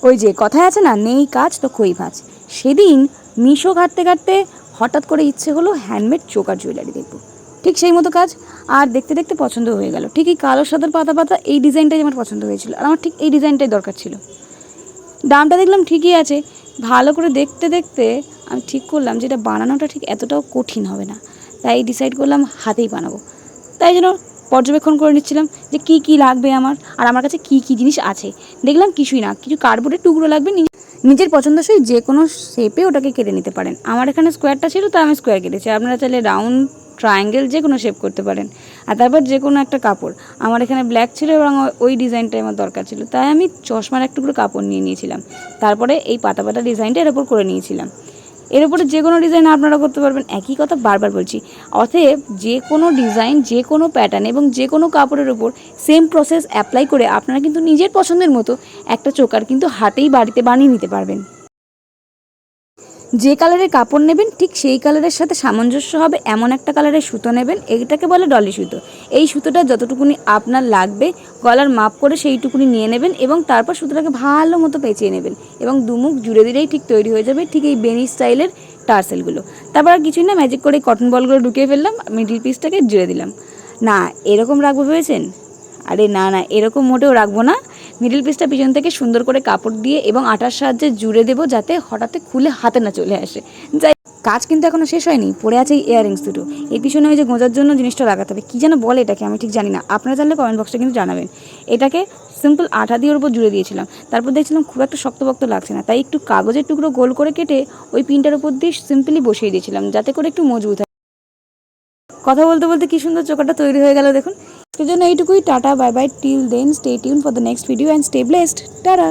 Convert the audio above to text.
ওই যে কথায় আছে না, নেই কাজ তো খই ভাজ। সেদিন মিশো ঘাঁটতে ঘাঁটতে হঠাৎ করে ইচ্ছে হলো হ্যান্ডমেড চোকার জুয়েলারি দেখবো। ঠিক সেই মতো কাজ, আর দেখতে দেখতে পছন্দ হয়ে গেল। ঠিক এই কালো সাদার পাতা পাতা এই ডিজাইনটাই আমার পছন্দ হয়েছিল, আর আমার ঠিক এই ডিজাইনটাই দরকার ছিল। দামটা দেখলাম ঠিকই আছে। ভালো করে দেখতে দেখতে আমি ঠিক করলাম যে এটা বানানোটা ঠিক এতটাও কঠিন হবে না, তাই ডিসাইড করলাম হাতেই বানাবো। তাই জন্য পর্যবেক্ষণ করে নিচ্ছিলাম যে কী কী লাগবে আমার, আর আমার কাছে কী কী জিনিস আছে। দেখলাম কিছুই না, কিছু কার্ডবোর্ডের টুকরো লাগবে, নিজের পছন্দসই যে কোনো শেপে ওটাকে কেটে নিতে পারেন। আমার এখানে স্কোয়ারটা ছিল তাই আমি স্কোয়ার কেটেছি, আপনারা চাইলে রাউন্ড, ট্রায়াঙ্গেল যে কোনো শেপ করতে পারেন। আর তারপর যে কোনো একটা কাপড়, আমার এখানে ব্ল্যাক ছিল এবং ওই ডিজাইনটাই আমার দরকার ছিল, তাই আমি চশমার এক টুকরো কাপড় নিয়ে নিয়েছিলাম। তারপরে এই পাতা পাতা ডিজাইনটা এর ওপর করে নিয়েছিলাম। এর উপরে যে কোনো ডিজাইন আপনারা করতে পারবেন, একই কথা বারবার বলছি। অতএব যে কোনো ডিজাইন, যে কোনো প্যাটার্ন এবং যে কোনো কাপড়ের উপর সেম প্রসেস অ্যাপ্লাই করে আপনারা কিন্তু নিজের পছন্দের মতো একটা চোকার কিন্তু হাতেই বাড়িতে বানিয়ে নিতে পারবেন। যে কালারের কাপড় নেবেন ঠিক সেই কালারের সাথে সামঞ্জস্য হবে এমন একটা কালারের সুতো নেবেন, এইটাকে বলে ডলি সুতো। এই সুতোটা যতটুকুনি আপনার লাগবে গলার মাপ করে সেইটুকুনি নিয়ে নেবেন এবং তারপর সুতোটাকে ভালো মতো পেঁচিয়ে নেবেন এবং দুমুখ জুড়ে দিলেই ঠিক তৈরি হয়ে যাবে ঠিক এই বেনি স্টাইলের টার্সেলগুলো। তারপর আর কিছুই না, ম্যাজিক করে কটন বলগুলো ঢুকিয়ে ফেললাম, মিডিল পিসটাকে জুড়ে দিলাম। না এরকম রাখবো ভেবেছেন? আরে না না, এরকম মোটেও রাখবো না। মিডিল পিসটা পিছন থেকে সুন্দর করে কাপড় দিয়ে এবং আটার সাহায্যে জুড়ে দেবো, যাতে হঠাৎ খুলে হাতে না চলে আসে। যাই, কাজ কিন্তু এখনও শেষ হয়নি, পড়ে আছে এই ইয়াররিংস দুটো। এর পিছনে ওই যে গোঁজার জন্য জিনিসটা লাগাতে হবে, কী যেন বলে এটাকে, আমি ঠিক জানি না। আপনারা জানলে কমেন্ট বক্সে কিন্তু জানাবেন। এটাকে সিম্পল আঠা দিয়ে ওর উপর জুড়ে দিয়েছিলাম। তারপর দেখছিলাম খুব একটা শক্তপোক্ত লাগছে না, তাই একটু কাগজের টুকরো গোল করে কেটে ওই পিনটার উপর দিয়ে সিম্পলি বসিয়ে দিয়েছিলাম, যাতে করে একটু মজবুত হয়। কথা বলতে বলতে কি সুন্দর চোকাটা তৈরি হয়ে গেল দেখুন। এর জন্য এইটুকুই। Tata, bye bye, till then, stay tune for the next video and stay blessed. Tata.